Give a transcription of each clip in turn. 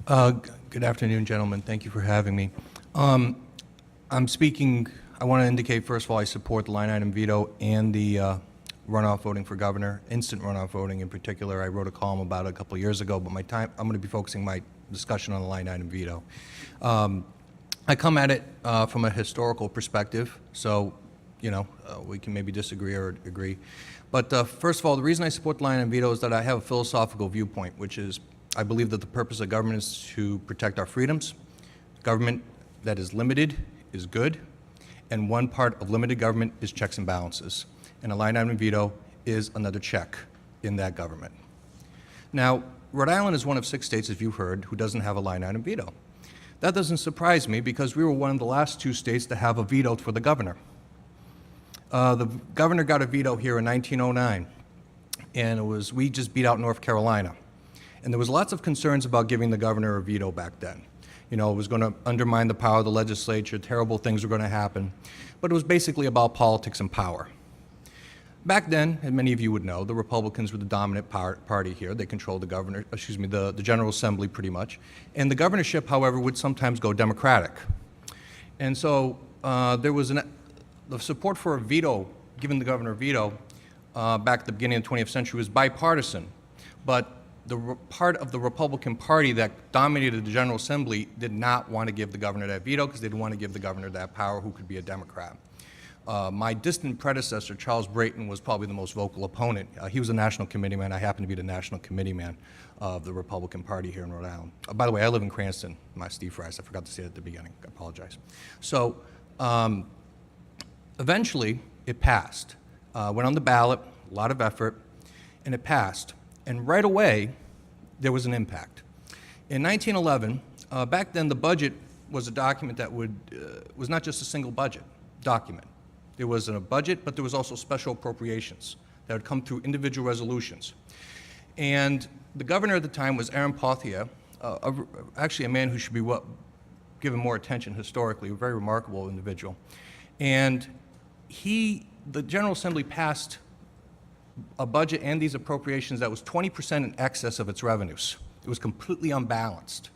Good afternoon, gentlemen. Thank you for having me. I'm speaking, I want to indicate, first of all, I support the line item veto and the runoff voting for governor, instant runoff voting in particular. I wrote a column about it a couple of years ago, but I'm going to be focusing my discussion on the line item veto. I come at it from a historical perspective, so, we can maybe disagree or agree. But first of all, the reason I support the line item veto is that I have a philosophical viewpoint, which is I believe that the purpose of government is to protect our freedoms. Government that is limited is good, and one part of limited government is checks and balances. And a line item veto is another check in that government. Now, Rhode Island is one of 6 states, as you've heard, who doesn't have a line item veto. That doesn't surprise me because we were one of the last 2 states to have a veto for the governor. The governor got a veto here in 1909, and we just beat out North Carolina. And there was lots of concerns about giving the governor a veto back then. It was going to undermine the power of the legislature, terrible things were going to happen. But it was basically about politics and power. Back then, and many of you would know, the Republicans were the dominant party here. They controlled the General Assembly pretty much. And the governorship, however, would sometimes go Democratic. And so there was the support for a veto, giving the governor a veto, back at the beginning of the 20th century was bipartisan. But the part of the Republican Party that dominated the General Assembly did not want to give the governor that veto because they didn't want to give the governor that power who could be a Democrat. My distant predecessor, Charles Brayton, was probably the most vocal opponent. He was a national committeeman. I happen to be the national committeeman of the Republican Party here in Rhode Island. By the way, I live in Cranston. My Steve Frias. I forgot to say it at the beginning. I apologize. So eventually, it passed. Went on the ballot, a lot of effort, and it passed. And right away, there was an impact. In 1911, back then the budget was a document that was not just a single budget document. There was a budget, but there was also special appropriations that would come through individual resolutions. And the governor at the time was Aaron Pothier, actually a man who should be given more attention historically, a very remarkable individual. And the General Assembly passed a budget and these appropriations that was 20% in excess of its revenues. It was completely unbalanced.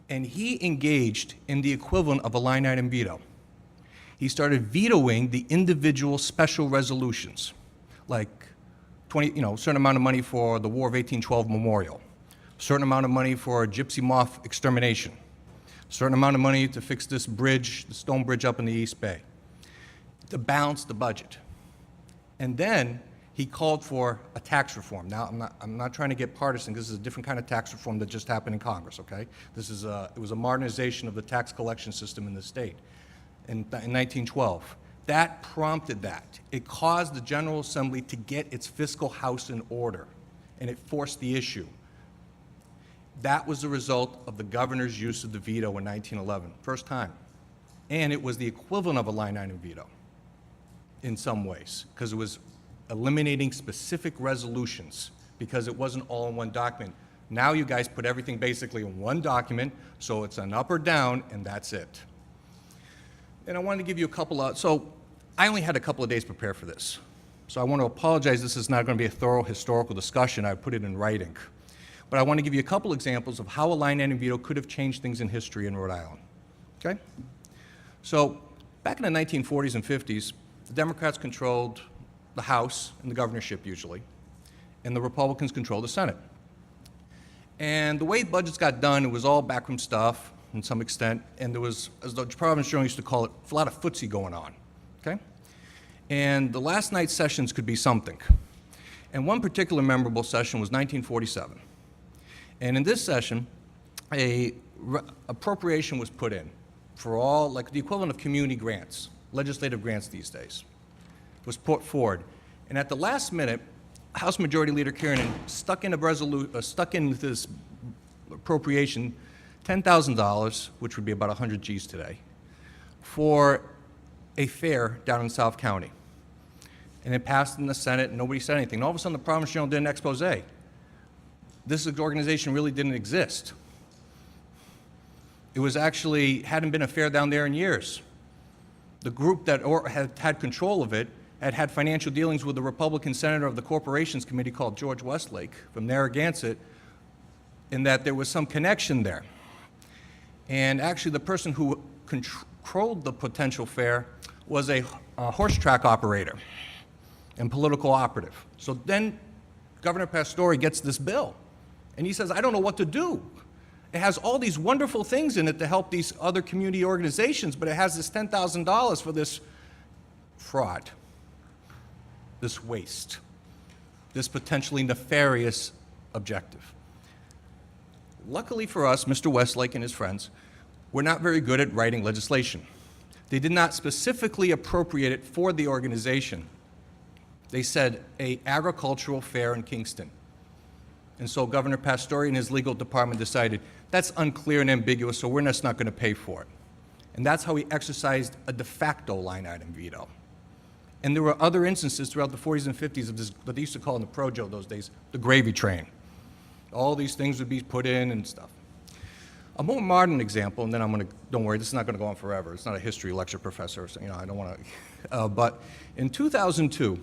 And he engaged in the equivalent of a line item veto. He started vetoing the individual special resolutions, like a certain amount of money for the War of 1812 Memorial, a certain amount of money for gypsy moth extermination, a certain amount of money to fix this bridge, the stone bridge up in the East Bay, to balance the budget. And then he called for a tax reform. Now, I'm not trying to get partisan because this is a different kind of tax reform that just happened in Congress, okay? It was a modernization of the tax collection system in the state in 1912. That prompted that. It caused the General Assembly to get its fiscal house in order, and it forced the issue. That was the result of the governor's use of the veto in 1911, first time. And it was the equivalent of a line item veto in some ways, because it was eliminating specific resolutions because it wasn't all in one document. Now you guys put everything basically in one document, so it's an up or down, and that's it. And I wanted to give you a couple of, so I only had a couple of days prepared for this. So I want to apologize, this is not going to be a thorough historical discussion, I put it in writing. But I want to give you a couple examples of how a line item veto could have changed things in history in Rhode Island, okay? So back in the 1940s and 50s, the Democrats controlled the House and the governorship usually, and the Republicans controlled the Senate. And the way budgets got done, it was all backroom stuff in some extent, and there was, as the Providence Journal used to call it, a lot of footsie going on, okay? And the last night's sessions could be something. And one particular memorable session was 1947. And in this session, a appropriation was put in for all, like the equivalent of community grants, legislative grants these days, was put forward. And at the last minute, House Majority Leader Kiernan stuck in this appropriation $10,000, which would be about 100 G's today, for a fair down in South County. And it passed in the Senate, and nobody said anything. And all of a sudden, the Providence Journal did an expose. This organization really didn't exist. It was actually, hadn't been a fair down there in years. The group that had control of it had financial dealings with the Republican senator of the Corporations Committee called George Westlake from Narragansett, in that there was some connection there. And actually, the person who controlled the potential fare was a horse track operator and political operative. So then Governor Pastore gets this bill, and he says, I don't know what to do. It has all these wonderful things in it to help these other community organizations, but it has this $10,000 for this fraud, this waste, this potentially nefarious objective. Luckily for us, Mr. Westlake and his friends were not very good at writing legislation. They did not specifically appropriate it for the organization. They said an agricultural fair in Kingston. And so Governor Pastore and his legal department decided that's unclear and ambiguous, so we're just not going to pay for it. And that's how he exercised a de facto line item veto. And there were other instances throughout the 40s and 50s of this, what they used to call in the Projo those days, the gravy train. All these things would be put in and stuff. A more modern example, and then I'm going to, don't worry, this is not going to go on forever. It's not a history lecture, professor, so, I don't want to, but in 2002,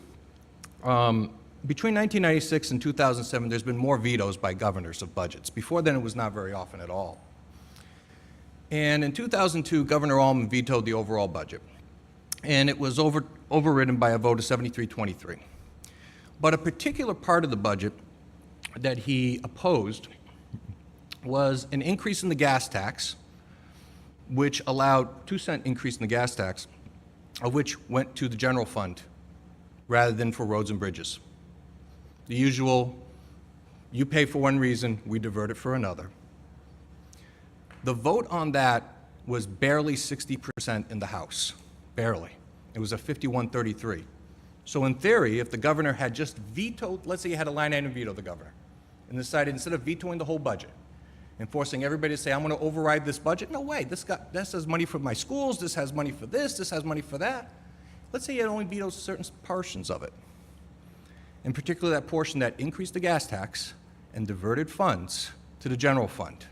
between 1996 and 2007, there's been more vetoes by governors of budgets. Before then, it was not very often at all. And in 2002, Governor Almond vetoed the overall budget. And it was overridden by a vote of 73-23. But a particular part of the budget that he opposed was an increase in the gas tax, which allowed 2-cent increase in the gas tax, of which went to the general fund rather than for roads and bridges. The usual, you pay for one reason, we divert it for another. The vote on that was barely 60% in the House, barely. It was a 51-33. So in theory, if the governor had just vetoed, let's say you had a line item veto, the governor, and decided instead of vetoing the whole budget and forcing everybody to say, I'm going to override this budget, no way, this has money for my schools, this has money for this has money for that. Let's say you had only vetoed certain portions of it. In particular, that portion that increased the gas tax and diverted funds to the general fund.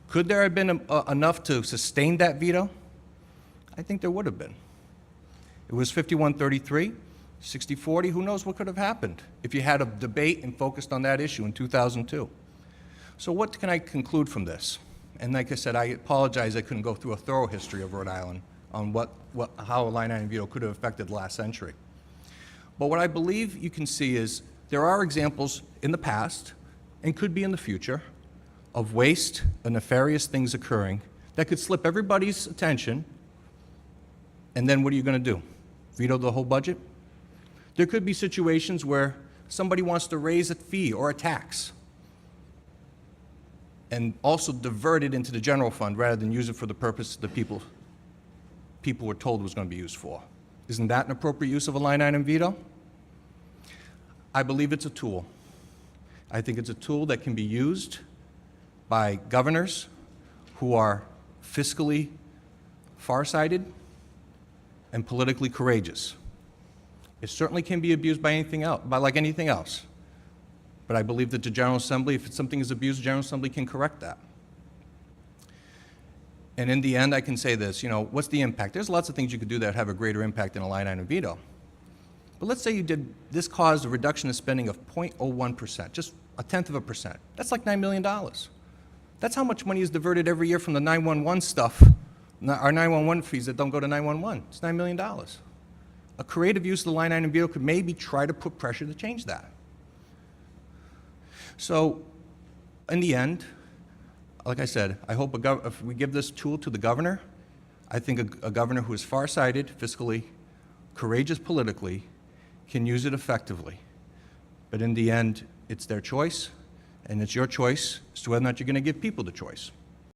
Could there have been enough to sustain that veto? I think there would have been. It was 51-33, 60-40, who knows what could have happened if you had a debate and focused on that issue in 2002. So what can I conclude from this? And like I said, I apologize I couldn't go through a thorough history of Rhode Island on how a line item veto could have affected the last century. But what I believe you can see is there are examples in the past, and could be in the future, of waste and nefarious things occurring that could slip everybody's attention, and then what are you going to do? Veto the whole budget? There could be situations where somebody wants to raise a fee or a tax and also divert it into the general fund rather than use it for the purpose the people were told it was going to be used for. Isn't that an appropriate use of a line item veto? I believe it's a tool. I think it's a tool that can be used by governors who are fiscally farsighted and politically courageous. It certainly can be abused by anything else, like anything else. But I believe that the General Assembly, if something is abused, the General Assembly can correct that. And in the end, I can say this, what's the impact? There's lots of things you could do that have a greater impact than a line item veto. But let's say this caused a reduction in spending of 0.01%, just 0.1%. That's like $9 million. That's how much money is diverted every year from the 911 stuff, our 911 fees that don't go to 911. It's $9 million. A creative use of the line item veto could maybe try to put pressure to change that. So, in the end, like I said, I hope if we give this tool to the governor, I think a governor who is farsighted fiscally, courageous politically, can use it effectively. But in the end, it's their choice, and it's your choice as to whether or not you're going to give people the choice.